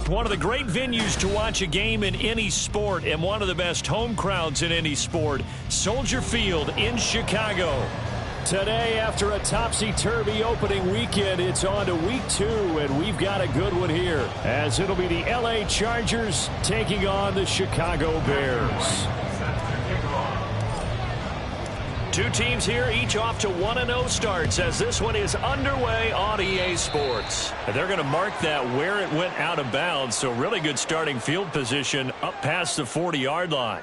One of the great venues to watch a game in any sport and one of the best home crowds in any sport, Soldier Field in Chicago. Today, after a topsy-turvy opening weekend, it's on to week 2, and we've got a good one here, as it'll be the LA Chargers taking on the Chicago Bears. Two teams here, each off to 1-0 starts as this one is underway on EA Sports. And they're going to mark that where it went out of bounds, so really good starting field position up past the 40-yard line.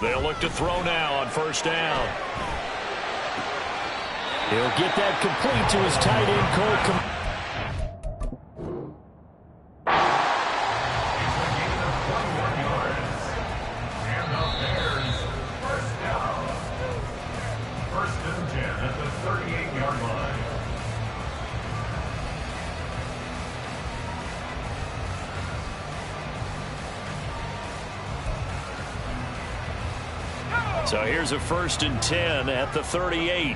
They'll look to throw now on first down. He'll get that complete to his tight end, Cole. First and 10 at the 38-yard line. So here's a first and 10 at the 38.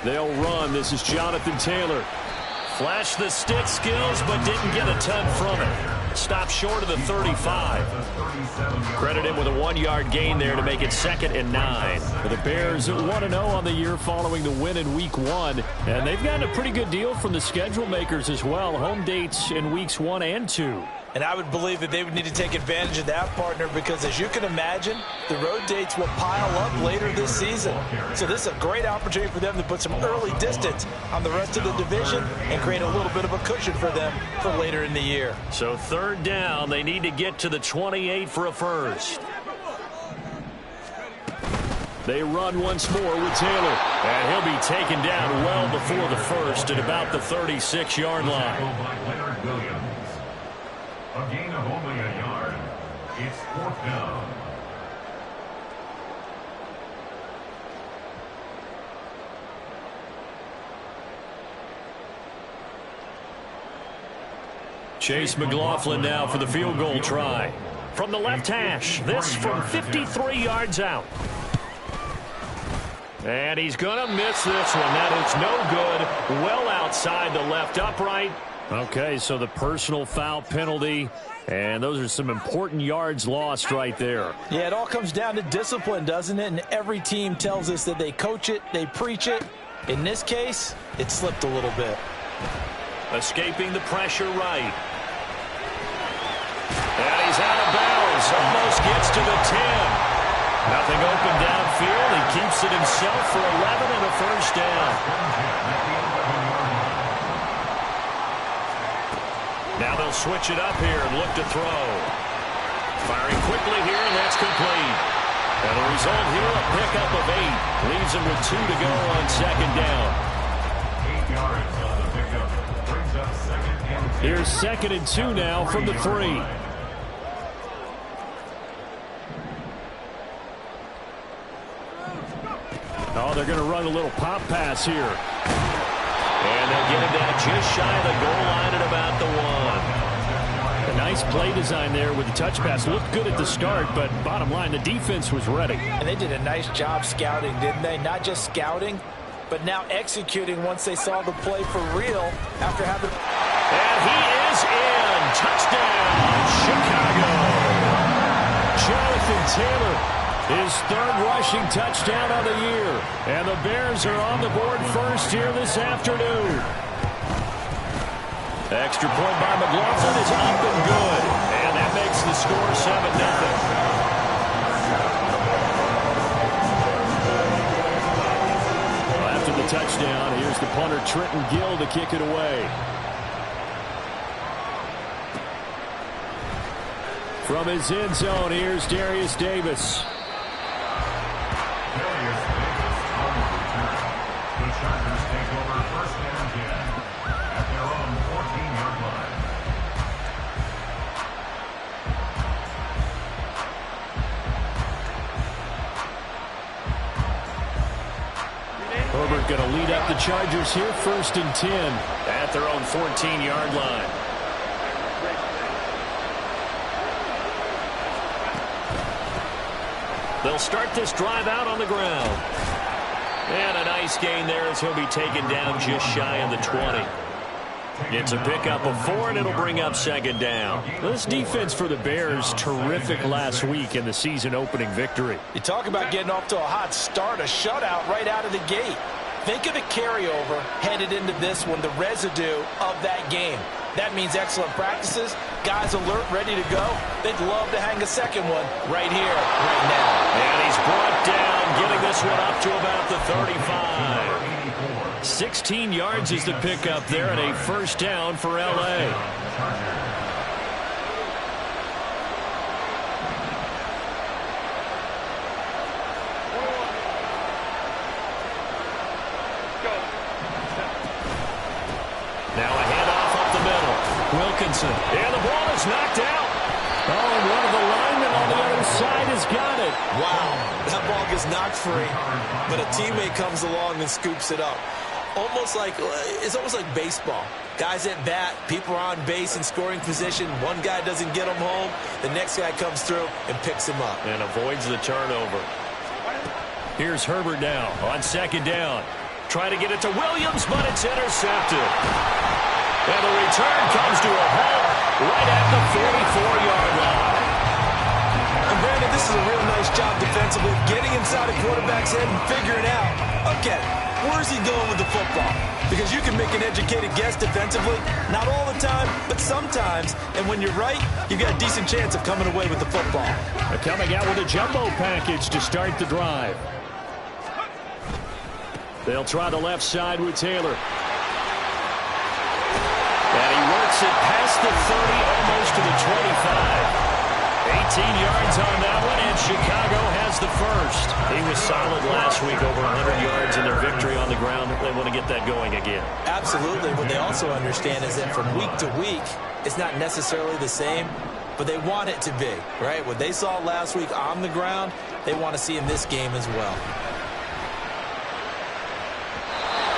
They'll run. This is Jonathan Taylor. Flashed the stick skills, but didn't get a ton from it. Stopped short of the 35. Credit him with a 1-yard gain there to make it 2nd and 9. For the Bears at 1-0 on the year following the win in Week 1. And they've gotten a pretty good deal from the schedule makers as well. Home dates in Weeks 1 and 2. And I would believe that they would need to take advantage of that, partner, because as you can imagine, the road dates will pile up later this season. So this is a great opportunity for them to put some early distance on the rest of the division and create a little bit of a cushion for them for later in the year. So 3rd down, they need to get to the 28 for a first. They run once more with Taylor. And he'll be taken down well before the first at about the 36-yard line. A gain of only a yard. It's 4th down. Chase McLaughlin now for the field goal try. From the left hash, this from 53 yards out. And he's going to miss this one. That is no good. Well outside the left upright. Okay, so the personal foul penalty, and those are some important yards lost right there. Yeah, it all comes down to discipline, doesn't it? And every team tells us that they coach it, they preach it. In this case, it slipped a little bit. Escaping the pressure right. And he's out of bounds. Almost gets to the 10. Nothing open downfield. He keeps it himself for 11 and a first down. Now they'll switch it up here and look to throw. Firing quickly here, and that's complete. And the result here, a pickup of 8. Leaves him with 2 to go on 2nd down. 8 yards on the pickup. Brings up 2nd and 10. Here's 2nd and 2 now from the 3. Oh, they're going to run a little pop pass here. And they'll get him down just shy of the goal line at about the 1. A nice play design there with the touch pass. Looked good at the start, but bottom line, the defense was ready. And they did a nice job scouting, didn't they? Not just scouting, but now executing once they saw the play for real after having... And he is in. Touchdown, Chicago. Jonathan Taylor. His 3rd rushing touchdown of the year. And the Bears are on the board first here this afternoon. Extra point by McLaughlin is up and good. And that makes the score 7-0. After the touchdown, here's the punter Trenton Gill to kick it away. From his end zone, here's Darius Davis. Chargers take over 1st and 10 at their own 14-yard line. going to lead up the Chargers here, 1st and 10 at their own 14-yard line. They'll start this drive out on the ground. And a nice gain there as he'll be taken down just shy of the 20. It's a pickup of 4, and it'll bring up 2nd down. This defense for the Bears, terrific last week in the season-opening victory. You talk about getting off to a hot start, a shutout right out of the gate. Think of the carryover headed into this one, the residue of that game. That means excellent practices, guys alert, ready to go. They'd love to hang a second one right here, right now. And he's brought down, getting this one up to about the 35. 16 yards is the pickup there, and a 1st down for L.A. Now a handoff up the middle. Wilkinson. And the ball is knocked out. Oh, and one of the linemen on the other side has got it. Wow, that ball gets knocked free, but a teammate comes along and scoops it up. It's almost like baseball. Guys at bat, people are on base in scoring position. One guy doesn't get him home. The next guy comes through and picks him up. And avoids the turnover. Here's Herbert now on 2nd down. Try to get it to Williams, but it's intercepted. And the return comes to a halt right at the 44-yard line. And Brandon, this is a real nice job defensively, getting inside a quarterback's head and figuring out, okay, where's he going with the football? Because you can make an educated guess defensively, not all the time, but sometimes. And when you're right, you've got a decent chance of coming away with the football. They're coming out with a jumbo package to start the drive. They'll try the left side with Taylor. And he works it past the 30, almost to the 25. 18 yards on that one, and Chicago has the 1st. He was solid last week, over 100 yards in their victory on the ground. They want to get that going again. Absolutely. What they also understand is that from week to week, it's not necessarily the same, but they want it to be, right? What they saw last week on the ground, they want to see in this game as well.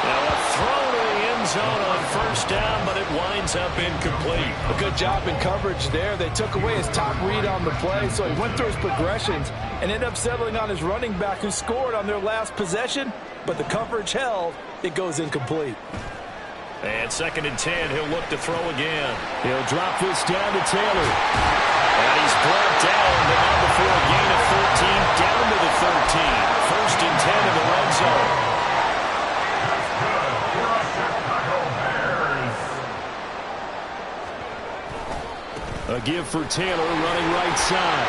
Now a throw to the end zone on 1st down, but it winds up incomplete. A good job in coverage there. They took away his top read on the play, so he went through his progressions and ended up settling on his running back who scored on their last possession, but the coverage held. It goes incomplete. And 2nd and 10, he'll look to throw again. He'll drop this down to Taylor. And he's brought down, but not before a gain of 13, down to the 13. 1st and 10 in the red zone. A give for Taylor, running right side.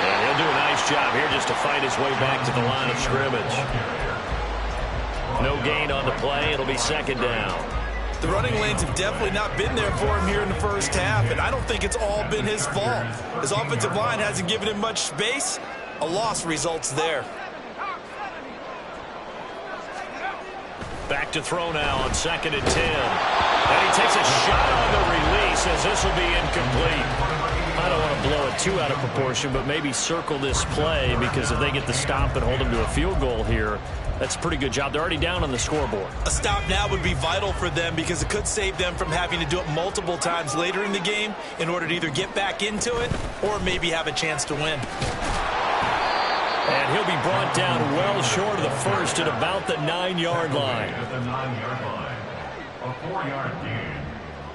And he'll do a nice job here just to fight his way back to the line of scrimmage. No gain on the play. It'll be 2nd down. The running lanes have definitely not been there for him here in the 1st half, and I don't think it's all been his fault. His offensive line hasn't given him much space. A loss results there. Back to throw now on 2nd and 10. And he takes a shot on the release as this will be incomplete. I don't want to blow it too out of proportion, but maybe circle this play, because if they get the stop and hold them to a field goal here, that's a pretty good job. They're already down on the scoreboard. A stop now would be vital for them, because it could save them from having to do it multiple times later in the game in order to either get back into it or maybe have a chance to win. And he'll be brought down well short of the 1st at about the 9-yard line. At the 9-yard line. A 4-yard gain.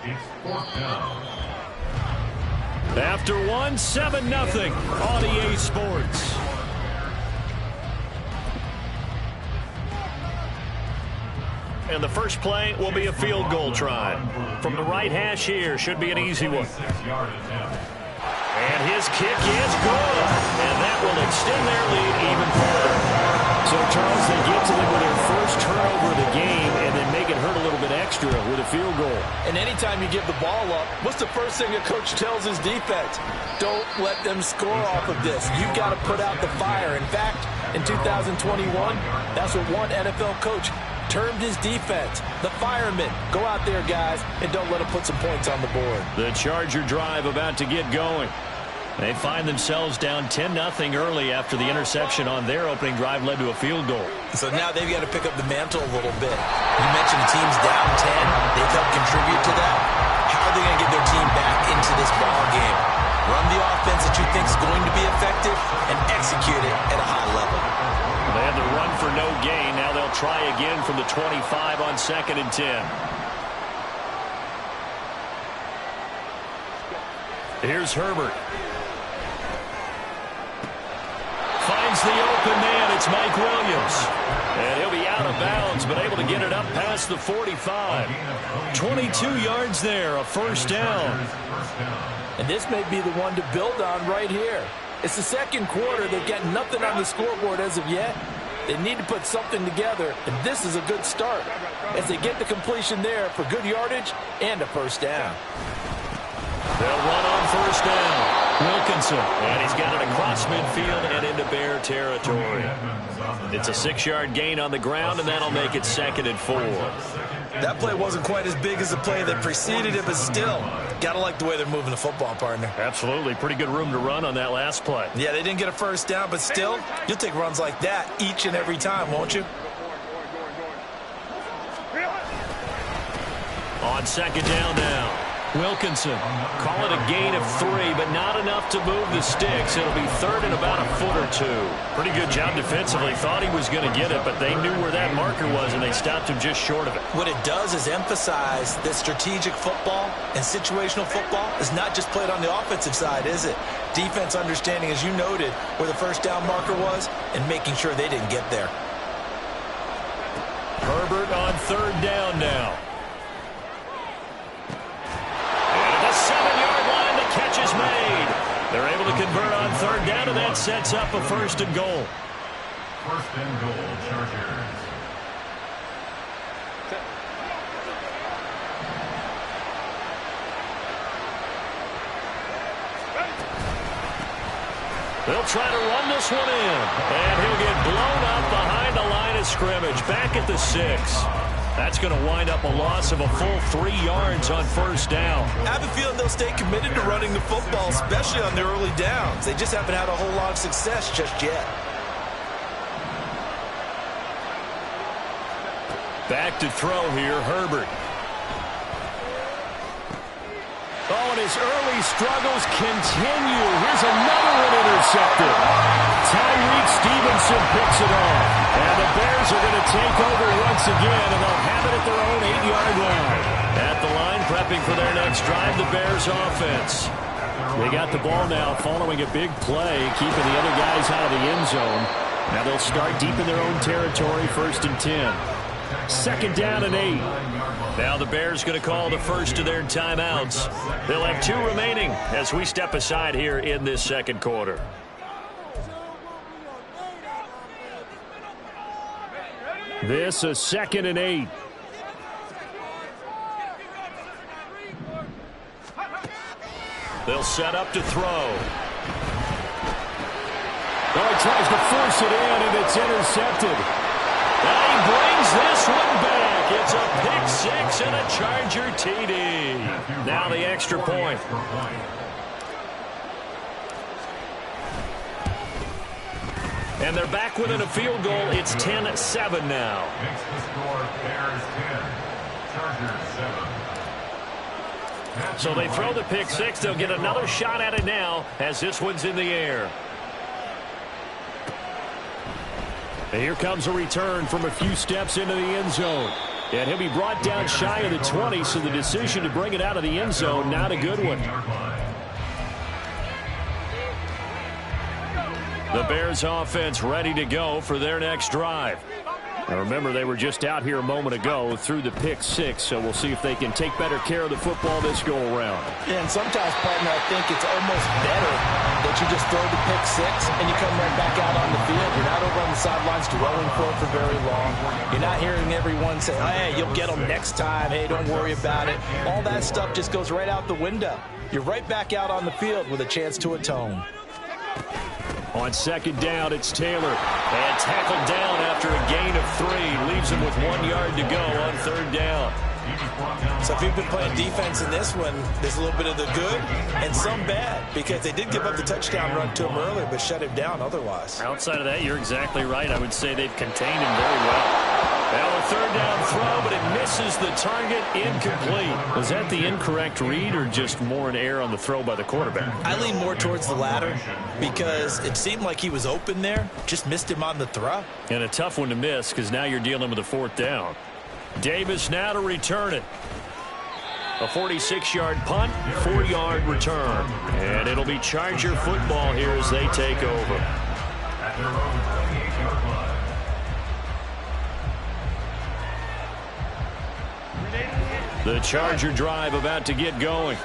It's 4th down. After 7-0 on EA Sports. And the first play will be a field goal try. From the right hash here, should be an easy one. And his kick is good. And that will extend their lead even further. So, Charles, they get to them with their first turnover of the game and then make it hurt a little bit extra with a field goal. And anytime you give the ball up, what's the first thing a coach tells his defense? Don't let them score off of this. You've got to put out the fire. In fact, in 2021, that's what one NFL coach termed his defense. The firemen. Go out there, guys, and don't let them put some points on the board. The Charger drive about to get going. They find themselves down 10-0 early after the interception on their opening drive led to a field goal. So now they've got to pick up the mantle a little bit. You mentioned the team's down 10. They've helped contribute to that. How are they going to get their team back into this ball game? Run the offense that you think is going to be effective and execute it at a high level. They had the run for no gain. Now they'll try again from the 25 on 2nd and 10. Here's Herbert. Finds the open man. It's Mike Williams. And he'll be out of bounds, but able to get it up past the 45. 22 yards there, a first down. And this may be the one to build on right here. It's the second quarter. They've got nothing on the scoreboard as of yet. They need to put something together, and this is a good start as they get the completion there for good yardage and a first down. They'll run on first down. Wilkinson, and he's got it across midfield and into Bear territory. It's a 6-yard gain on the ground, and that'll make it 2nd and 4. That play wasn't quite as big as the play that preceded it, but still, gotta like the way they're moving the football, partner. Absolutely. Pretty good room to run on that last play. Yeah, they didn't get a first down, but still, you'll take runs like that each and every time, won't you? On 2nd down now. Wilkinson, call it a gain of 3, but not enough to move the sticks. It'll be 3rd and about a foot or 2. Pretty good job defensively. Thought he was going to get it, but they knew where that marker was, and they stopped him just short of it. What it does is emphasize that strategic football and situational football is not just played on the offensive side, is it? Defense understanding, as you noted, where the first down marker was and making sure they didn't get there. Herbert on 3rd down now. 7-yard line, the catch is made. They're able to convert on 3rd down, and that sets up a 1st and goal. 1st and goal, Chargers. They'll try to run this one in, and he'll get blown up behind the line of scrimmage, back at the 6. That's going to wind up a loss of a full 3 yards on 1st down. I have a feeling they'll stay committed to running the football, especially on the early downs. They just haven't had a whole lot of success just yet. Back to throw here, Herbert. Oh, and his early struggles continue. Here's another one intercepted. Tyreek Stevenson picks it off. And the Bears are going to take over once again, and they'll have it at their own 8-yard line. At the line, prepping for their next drive, the Bears offense. They got the ball now following a big play, keeping the other guys out of the end zone. Now they'll start deep in their own territory, 1st and 10. 2nd down and 8. Now the Bears going to call the first of their timeouts. They'll have 2 remaining as we step aside here in this 2nd quarter. This is 2nd and 8. They'll set up to throw. Oh, he tries to force it in, and it's intercepted. And he brings this one back. It's a pick 6 and a Charger TD. Now the extra point. And they're back within a field goal. It's 10-7 now. Makes the score Bears 10, Chargers 7. So they throw the pick 6. They'll get another shot at it now as this one's in the air. And here comes a return from a few steps into the end zone. And he'll be brought down shy of the 20, so the decision to bring it out of the end zone, not a good one. The Bears offense ready to go for their next drive. Now remember, they were just out here a moment ago through the pick 6, so we'll see if they can take better care of the football this go-around. Yeah, and sometimes, partner, I think it's almost better that you just throw the pick 6 and you come right back out on the field. You're not over on the sidelines dwelling for it for very long. You're not hearing everyone say, hey, you'll get them next time. Hey, don't worry about it. All that stuff just goes right out the window. You're right back out on the field with a chance to atone. On 2nd down, it's Taylor. And tackled down after a gain of 3. Leaves him with 1 yard to go on 3rd down. So if you've been playing defense in this one, there's a little bit of the good and some bad, because they did give up the touchdown run to him earlier, but shut him down otherwise. Outside of that, you're exactly right. I would say they've contained him very well. Now a third down throw, but it misses the target, incomplete. Was that the incorrect read or just more an error on the throw by the quarterback? I lean more towards the latter because it seemed like he was open there, just missed him on the throw. And a tough one to miss because now you're dealing with a fourth down. Davis now to return it. A 46-yard punt, 4-yard return. And it'll be Charger football here as they take over. At their own 28-yard line. The Charger drive about to get going.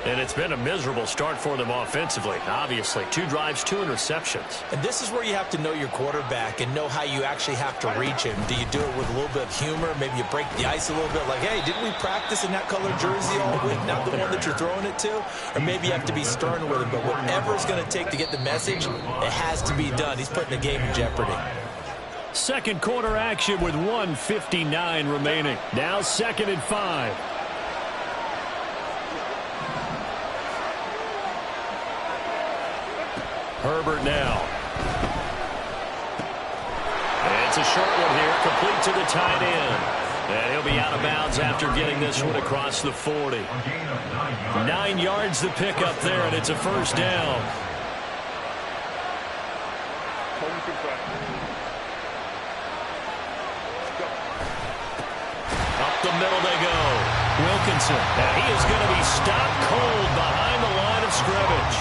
And it's been a miserable start for them offensively. Obviously, 2 drives, 2 interceptions. And this is where you have to know your quarterback and know how you actually have to reach him. Do you do it with a little bit of humor? Maybe you break the ice a little bit like, hey, didn't we practice in that color jersey all week? Not the one that you're throwing it to? Or maybe you have to be stern with him. But whatever it's going to take to get the message, it has to be done. He's putting the game in jeopardy. Second quarter action with 1:59 remaining. Now 2nd and 5. Herbert now. It's a short one here, complete to the tight end. And he'll be out of bounds after getting this one across the 40. 9 yards the pickup there, and it's a first down. Up the middle they go. Wilkinson. And he is going to be stopped cold behind the line of scrimmage.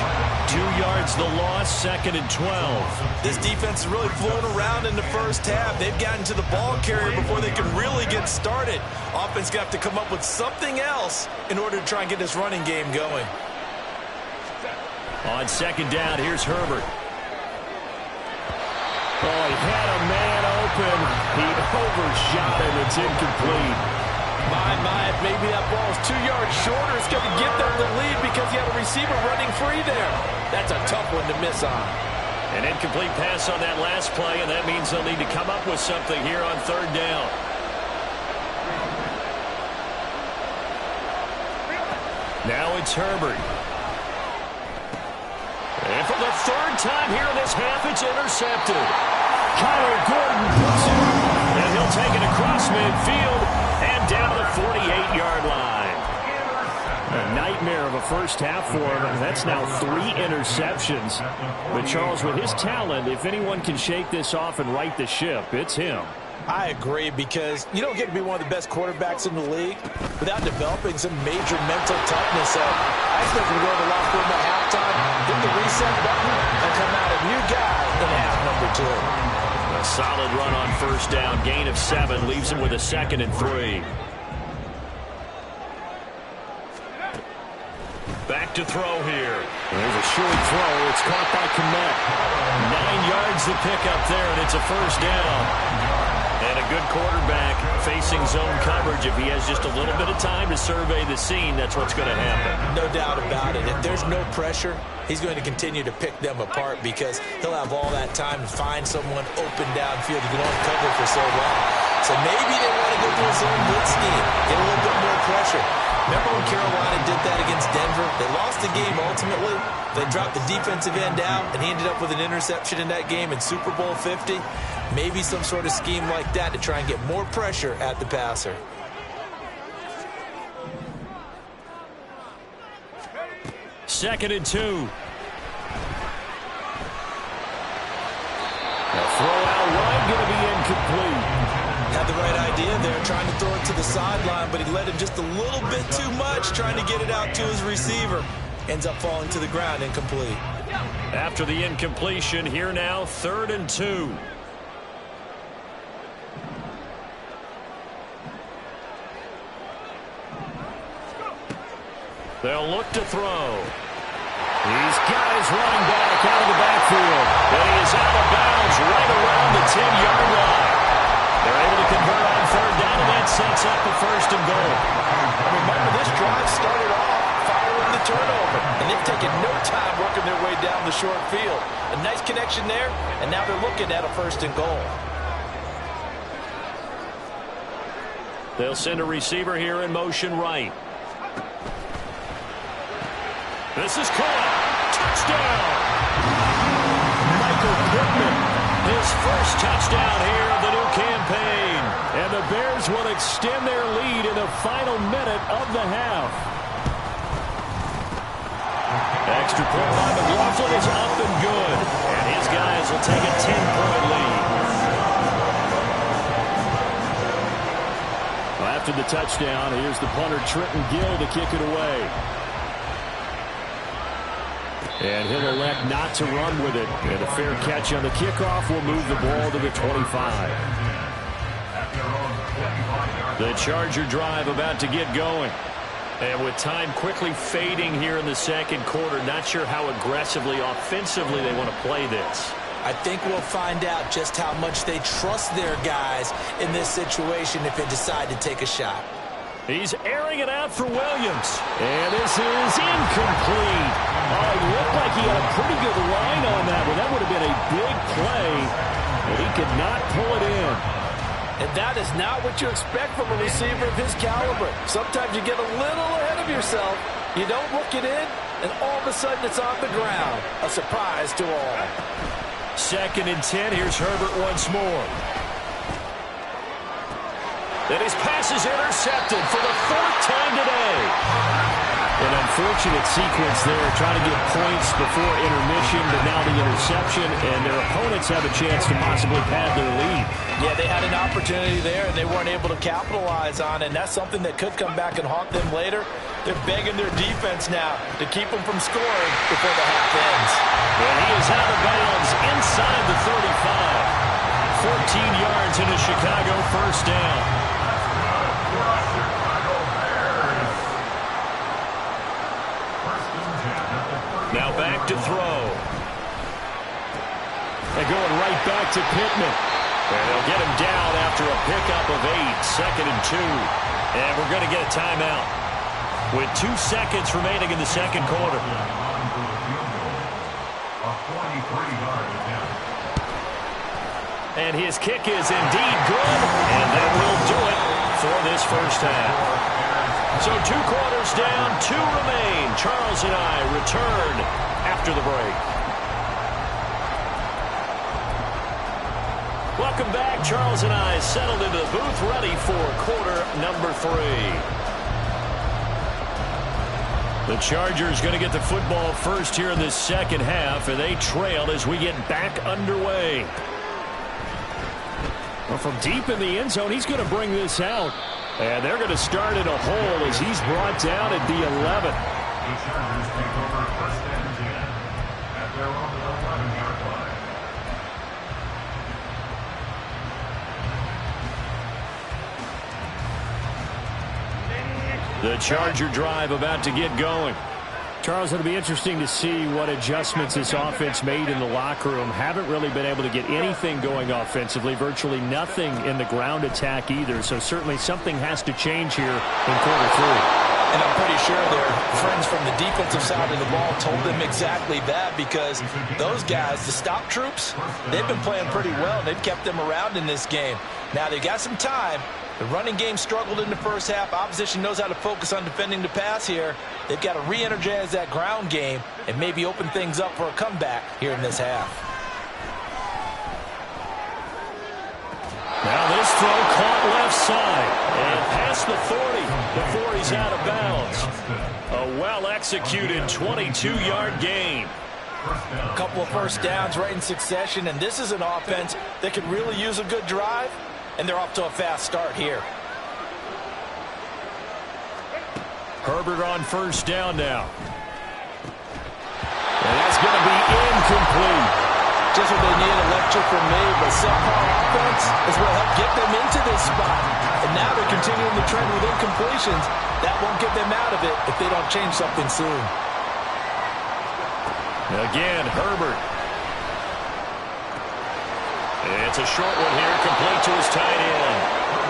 2 yards the loss, 2nd and 12. This defense is really flown around in the first half. They've gotten to the ball carrier before they can really get started. Offense going to have to come up with something else in order to try and get this running game going. On 2nd down, here's Herbert. Oh, he had a man open. He overshot him. It's incomplete. My, maybe that ball is 2 yards shorter. It's going to get them the lead because he had a receiver running free there. That's a tough one to miss on. An incomplete pass on that last play, and that means they'll need to come up with something here on 3rd down. Now it's Herbert. And for the 3rd time here in this half, it's intercepted. Kyler Gordon puts it, and he'll take it across midfield and down to the 48-yard line. A nightmare of a first half for him. That's now 3 interceptions. But Charles, with his talent, if anyone can shake this off and right the ship, it's him. I agree, because you don't get to be one of the best quarterbacks in the league without developing some major mental toughness. So I expect him to go to the locker room at halftime, hit the reset button, and come out a new guy in half number 2. A solid run on 1st down. Gain of 7 leaves him with a 2nd and 3. Back to throw here. There's a short throw. It's caught by Kmet. 9 yards to pick up there, and it's a 1st down. And a good quarterback facing zone coverage. If he has just a little bit of time to survey the scene, that's what's going to happen. No doubt about it. If there's no pressure, he's going to continue to pick them apart because he'll have all that time to find someone open downfield. He can only cover for so long. So maybe they want to go to a zone blitz scheme, get a little bit more pressure. Remember when Carolina did that against Denver? They lost the game ultimately. They dropped the defensive end out, and he ended up with an interception in that game in Super Bowl 50. Maybe some sort of scheme like that to try and get more pressure at the passer. Second and 2. The throw out wide going to be incomplete. Had the right idea there, trying to throw it to the sideline, but he let him just a little bit too much, trying to get it out to his receiver. Ends up falling to the ground, incomplete. After the incompletion, here now, 3rd and 2. They'll look to throw. He's got his running back out of the backfield. And he is out of bounds right around the 10-yard line. They're able to convert on 3rd down, and that sets up the 1st and goal. And remember, this drive started off following the turnover, and they've taken no time working their way down the short field. A nice connection there, and now they're looking at a 1st and goal. They'll send a receiver here in motion right. This is caught. Touchdown. Michael Pittman, his first touchdown here of the new campaign. And the Bears will extend their lead in the final minute of the half. Extra point by McLaughlin is up and good. And his guys will take a 10-point lead. After the touchdown, here's the punter, Trenton Gill, to kick it away. And he'll elect not to run with it. And a fair catch on the kickoff will move the ball to the 25. The Charger drive about to get going. And with time quickly fading here in the second quarter, not sure how aggressively, offensively they want to play this. I think we'll find out just how much they trust their guys in this situation if they decide to take a shot. He's airing it out for Williams. And this is incomplete. Oh, it looked like he had a pretty good line on that one. That would have been a big play, but he could not pull it in. And that is not what you expect from a receiver of his caliber. Sometimes you get a little ahead of yourself. You don't look it in, and all of a sudden it's on the ground. A surprise to all. 2nd and 10. Here's Herbert once more. And his pass is intercepted for the 4th time today. An unfortunate sequence there, trying to get points before intermission, but now the interception, and their opponents have a chance to possibly pad their lead. Yeah, they had an opportunity there, and they weren't able to capitalize on it, and that's something that could come back and haunt them later. They're begging their defense now to keep them from scoring before the half ends. And he is out of bounds inside the 35. 14 yards in a Chicago first down. Now back to throw. And going right back to Pittman. And they'll get him down after a pickup of 8. 2nd and 2. And we're going to get a timeout with 2 seconds remaining in the second quarter. And his kick is indeed good. And that will do it for this first half. So 2 quarters down, 2 remain. Charles and I return after the break. Welcome back. Charles and I settled into the booth, ready for quarter number 3. The Chargers going to get the football first here in this second half, and they trail as we get back underway. Well, from deep in the end zone, he's going to bring this out. And they're going to start in a hole as he's brought down at the 11. The Chargers take over 1st and 10 at their own 11-yard line. The Charger drive about to get going. Charles, it'll be interesting to see what adjustments this offense made in the locker room. Haven't really been able to get anything going offensively, virtually nothing in the ground attack either. So certainly something has to change here in quarter 3. And I'm pretty sure their friends from the defensive side of the ball told them exactly that, because those guys, the stop troops, they've been playing pretty well. They've kept them around in this game. Now they've got some time. The running game struggled in the first half. Opposition knows how to focus on defending the pass here. They've got to re-energize that ground game and maybe open things up for a comeback here in this half. Now this throw caught left side and past the 40 before he's out of bounds. A well-executed 22-yard gain. A couple of first downs right in succession, and this is an offense that could really use a good drive, and they're off to a fast start here. Herbert on first down now. And that's going to be incomplete. Just what they need, a lecture from me, but subpar offense is what helped get them into this spot. And now they're continuing the trend with incompletions. That won't get them out of it if they don't change something soon. Again, Herbert. It's a short one here, complete to his tight end.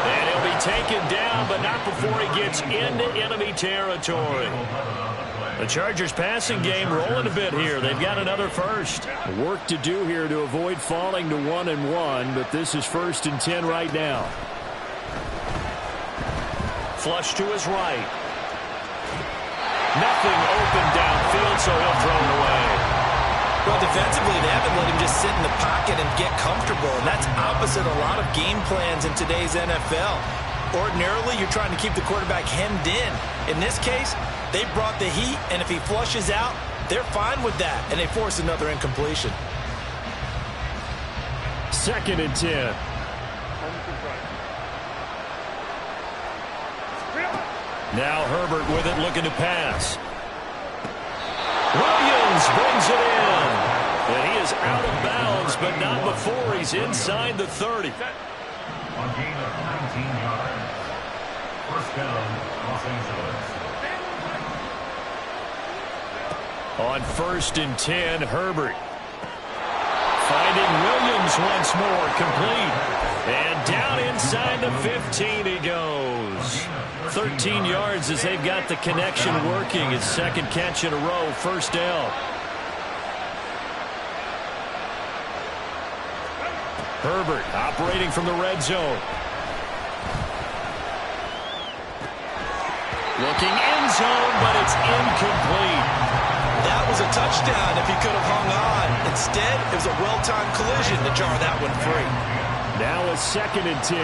And he'll be taken down, but not before he gets into enemy territory. The Chargers passing game rolling a bit here. They've got another first. Work to do here to avoid falling to 1-1, but this is 1st and 10 right now. Flush to his right. Nothing open downfield, so he'll throw it away. Well, defensively, they haven't let him just sit in the pocket and get comfortable, and that's opposite a lot of game plans in today's NFL. Ordinarily, you're trying to keep the quarterback hemmed in. In this case, they brought the heat, and if he flushes out, they're fine with that, and they force another incompletion. 2nd and 10. Now Herbert with it, looking to pass. Williams brings it in. And he is out of bounds, but not before he's inside the 30. A gain of 19 yards. First down, Los Angeles. On 1st and 10, Herbert. Finding Williams once more, complete. And down inside the 15 he goes. 13 yards as they've got the connection working. His 2nd catch in a row, 1st down. Herbert operating from the red zone. Looking end zone, but it's incomplete. That was a touchdown if he could have hung on. Instead, it was a well-timed collision to jar that one free. Now a 2nd and 10.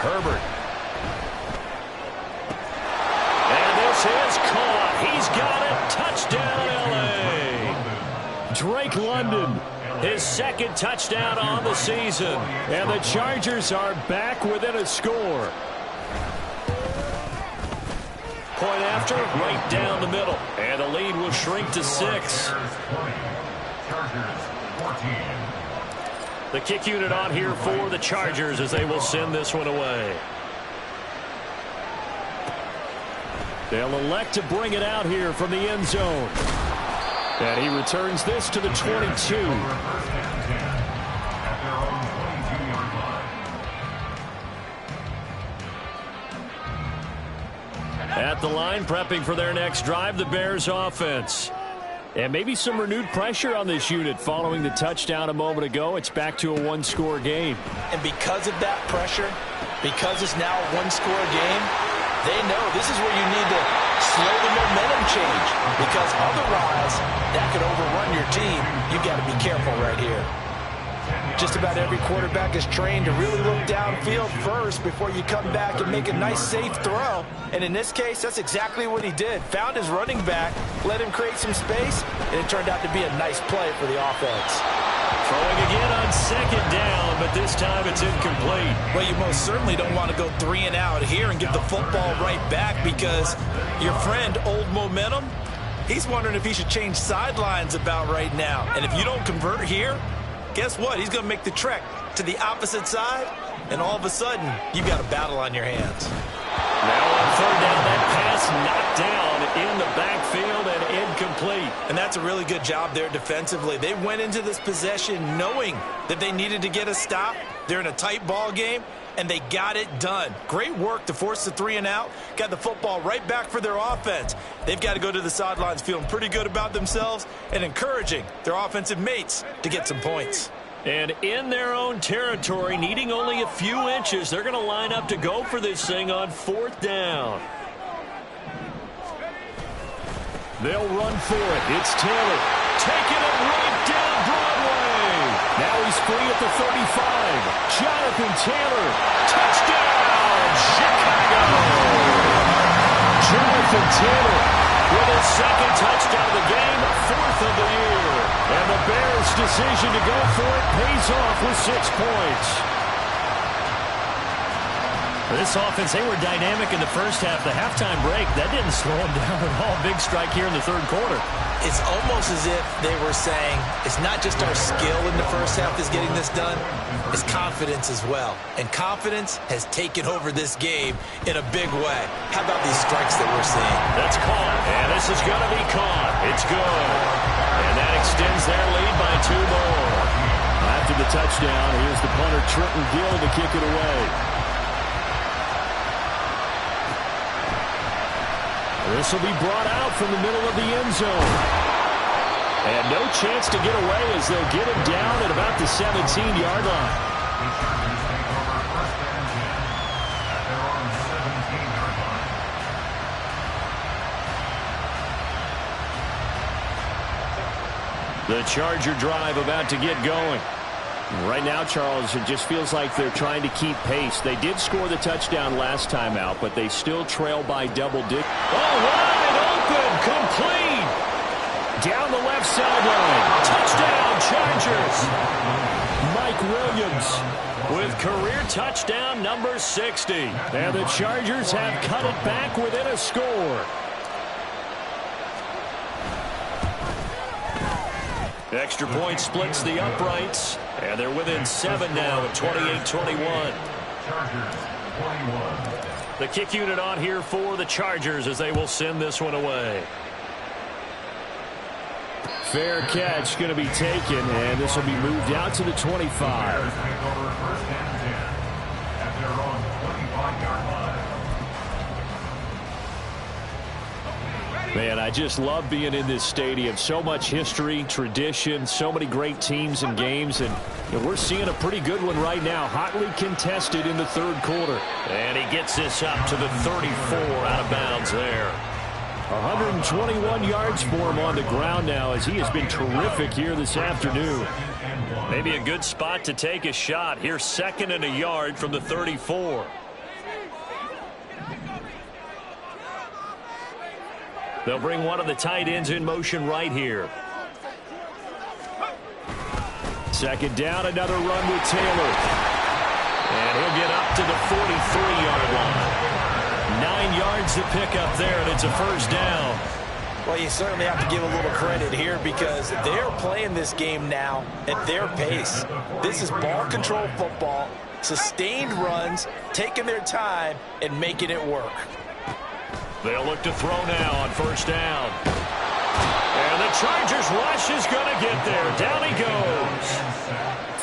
Herbert. And this is caught. He's got it. Touchdown, L.A. Drake London, his 2nd touchdown on the season. And the Chargers are back within a score. Point after, right down the middle. And the lead will shrink to 6. Chargers 14. The kick unit on here for the Chargers as they will send this one away. They'll elect to bring it out here from the end zone. And he returns this to the 22. At their own 22-yard line. At the line, prepping for their next drive, the Bears offense. And maybe some renewed pressure on this unit following the touchdown a moment ago. It's back to a one-score game. And because of that pressure, because it's now a one-score game, they know this is where you need to slow the momentum change. Because otherwise, that could overrun your team. You've got to be careful right here. Just about every quarterback is trained to really look downfield first before you come back and make a nice, safe throw. And in this case, that's exactly what he did. Found his running back, let him create some space, and it turned out to be a nice play for the offense. Throwing again on 2nd down, but this time it's incomplete. Well, you most certainly don't want to go 3 and out here and get the football right back because your friend, Old Momentum, he's wondering if he should change sidelines about right now. And if you don't convert here, guess what? He's going to make the trek to the opposite side, and all of a sudden, you've got a battle on your hands. Now on 3rd down, that pass knocked down in the backfield and incomplete. And that's a really good job there defensively. They went into this possession knowing that they needed to get a stop. They're in a tight ball game, and they got it done. Great work to force the 3 and out. Got the football right back for their offense. They've got to go to the sidelines feeling pretty good about themselves and encouraging their offensive mates to get some points. And in their own territory, needing only a few inches, they're going to line up to go for this thing on 4th down. They'll run for it. It's Taylor taking it right down Broadway. Now he's free at the 35. Jonathan Taylor, touchdown, Chicago. Jonathan Taylor with his 2nd touchdown of the game, 4th of the year. And the Bears' decision to go for it pays off with 6 points. This offense, they were dynamic in the first half. The halftime break, that didn't slow them down at all. Big strike here in the 3rd quarter. It's almost as if they were saying, it's not just our skill in the first half that's getting this done, it's confidence as well. And confidence has taken over this game in a big way. How about these strikes that we're seeing? That's caught, and this is going to be caught. It's good. And that extends their lead by 2 more. After the touchdown, here's the punter, Trenton Gill, to kick it away. This will be brought out from the middle of the end zone. And no chance to get away as they'll get him down at about the 17-yard line. The Charger drive about to get going. Right now, Charles, it just feels like they're trying to keep pace. They did score the touchdown last time out, but they still trail by double digits. Oh, wide open, complete. Down the left sideline. Touchdown, Chargers. Mike Williams with career touchdown number 60. And the Chargers have cut it back within a score. Extra point splits the uprights, and they're within 7 now at 28-21. The kick unit on here for the Chargers as they will send this one away. Fair catch going to be taken, and this will be moved out to the 25. Man, I just love being in this stadium. So much history, tradition, so many great teams and games, and we're seeing a pretty good one right now. Hotly contested in the third quarter. And he gets this up to the 34 out of bounds there. 121 yards for him on the ground now as he has been terrific here this afternoon. Maybe a good spot to take a shot. Here's 2nd and a yard from the 34. They'll bring one of the tight ends in motion right here. 2nd down, another run with Taylor. And he'll get up to the 43-yard line. 9 yards to pick up there, and it's a first down. Well, you certainly have to give a little credit here because they're playing this game now at their pace. This is ball control football, sustained runs, taking their time, and making it work. They'll look to throw now on first down. And the Chargers rush is going to get there. Down he goes.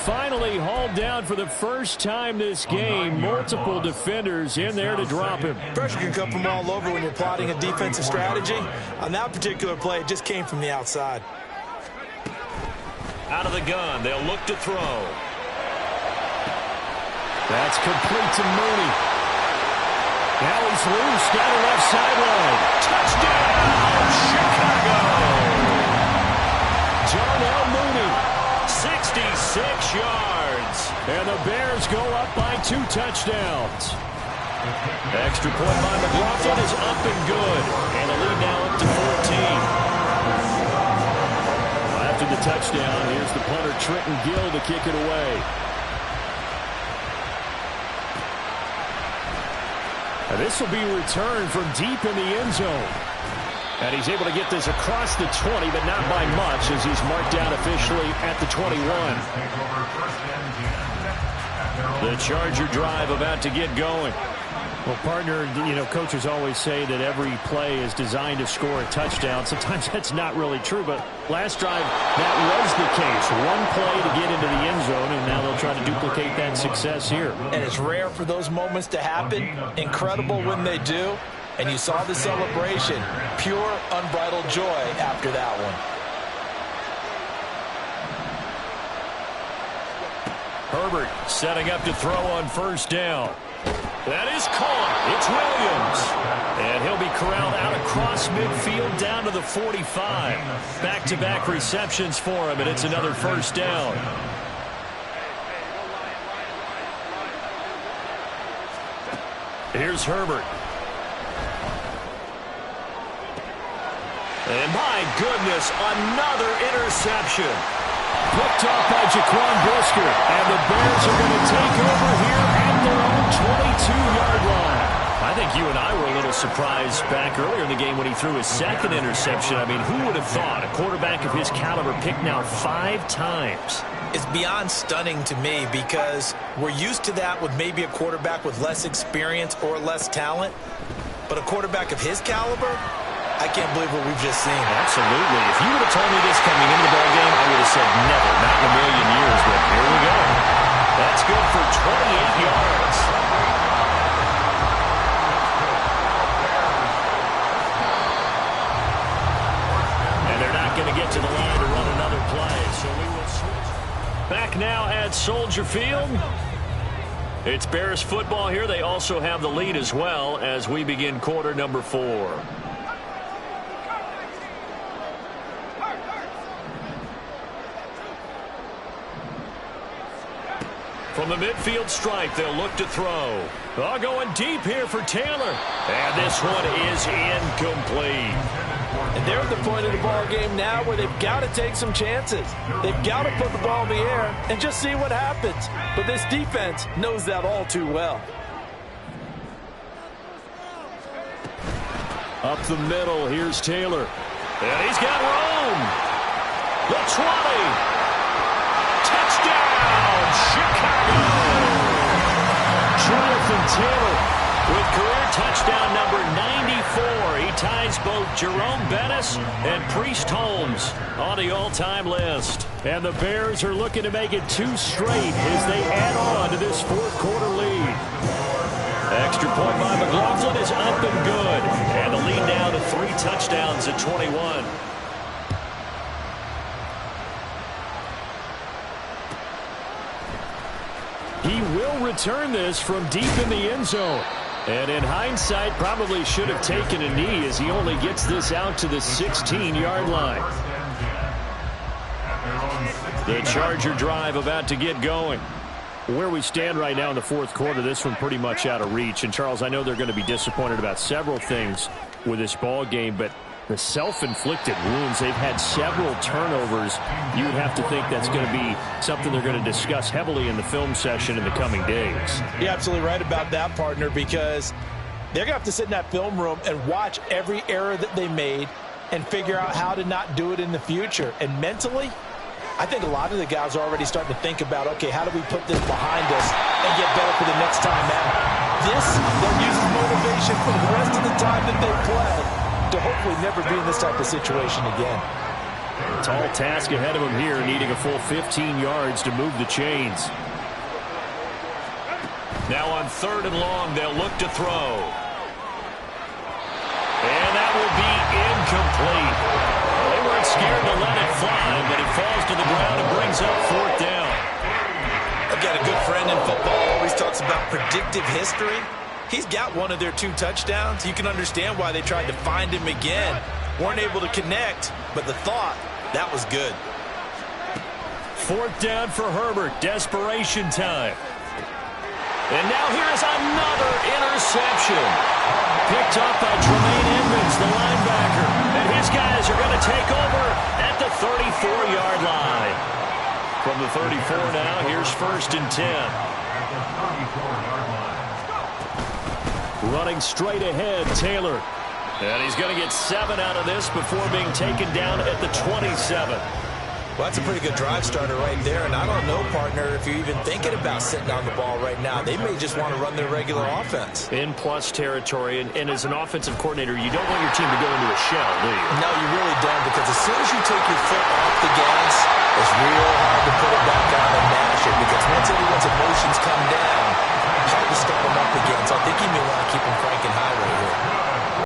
Finally hauled down for the first time this game. Multiple defenders in there to drop him. Pressure can come from all over when you're plotting a defensive strategy. On that particular play, it just came from the outside. Out of the gun, they'll look to throw. That's complete to Mooney. Now he's loose down the left sideline. Touchdown, Chicago! Darnell Mooney, 66 yards. And the Bears go up by 2 touchdowns. Extra point by McLaughlin is up and good. And the lead now up to 14. After the touchdown, here's the punter Trenton Gill to kick it away. This will be returned from deep in the end zone. And he's able to get this across the 20, but not by much as he's marked down officially at the 21. The Charger drive about to get going. Well, partner, coaches always say that every play is designed to score a touchdown. Sometimes that's not really true, but last drive, that was the case. One play to get into the end zone, and now they'll try to duplicate that success here. And it's rare for those moments to happen. Incredible when they do. And you saw the celebration. Pure, unbridled joy after that one. Herbert setting up to throw on first down. That is caught. It's Williams. And he'll be corralled out across midfield down to the 45. Back-to-back receptions for him, and it's another first down. Here's Herbert. And my goodness, another interception. Picked off by Jaquan Brisker. And the Bears are going to take over here at their own 22-yard line. I think you and I were a little surprised back earlier in the game when he threw his 2nd interception. I mean, who would have thought a quarterback of his caliber picked now 5 times? It's beyond stunning to me because we're used to that with maybe a quarterback with less experience or less talent. But a quarterback of his caliber, I can't believe what we've just seen. Absolutely. If you would have told me this coming into the ballgame, I would have said never, not in a million years. But here we go. That's good for 28 yards. And they're not going to get to the line to run Soldier Field. It's Bears football here. They also have the lead as well as we begin quarter number 4. From the midfield stripe, they'll look to throw. Oh, going deep here for Taylor. And this one is incomplete. And they're at the point of the ball game now where they've got to take some chances. They've got to put the ball in the air and just see what happens. But this defense knows that all too well. Up the middle, here's Taylor. And he's got room. The 20. Touchdown, Chicago! Jonathan Taylor with career touchdown number 94. He ties both Jerome Bettis and Priest Holmes on the all-time list. And the Bears are looking to make it 2 straight as they add on to this fourth-quarter lead. Extra point by McLaughlin is up and good. And the lead now to 3 touchdowns at 21. He will return this from deep in the end zone. And in hindsight, probably should have taken a knee as he only gets this out to the 16-yard line. The Charger drive about to get going. Where we stand right now in the fourth quarter, this one pretty much out of reach. And, Charles, I know they're going to be disappointed about several things with this ball game, but the self-inflicted wounds, they've had several turnovers. You would have to think that's going to be something they're going to discuss heavily in the film session in the coming days. You're absolutely right about that, partner, because they're going to have to sit in that film room and watch every error that they made and figure out how to not do it in the future. And mentally, I think a lot of the guys are already starting to think about, okay, how do we put this behind us and get better for the next time out? This, they'll use as motivation for the rest of the time that they play to hopefully never be in this type of situation again. Tall task ahead of him here, needing a full 15 yards to move the chains. Now on 3rd and long, they'll look to throw. And that will be incomplete. They weren't scared to let it fly, but it falls to the ground and brings up 4th down. I've got a good friend in football, always talks about predictive history. He's got one of their 2 touchdowns. You can understand why they tried to find him again. Weren't able to connect, but the thought, that was good. 4th down for Herbert. Desperation time. And now here's another interception. Picked up by Tremaine Edmonds, the linebacker. And his guys are going to take over at the 34-yard line. From the 34 now, here's 1st and 10. Running straight ahead, Taylor. And he's going to get 7 out of this before being taken down at the 27. Well, that's a pretty good drive starter right there. And I don't know, partner, if you're even thinking about sitting on the ball right now. They may just want to run their regular offense. In plus territory. And as an offensive coordinator, you don't want your team to go into a shell, do you? No, you really don't. Because as soon as you take your foot off the gas, it's real hard to put it back on and mash it. Because once everyone's emotions come down, it's hard to start them up again. So I think you may want to keep them cranking high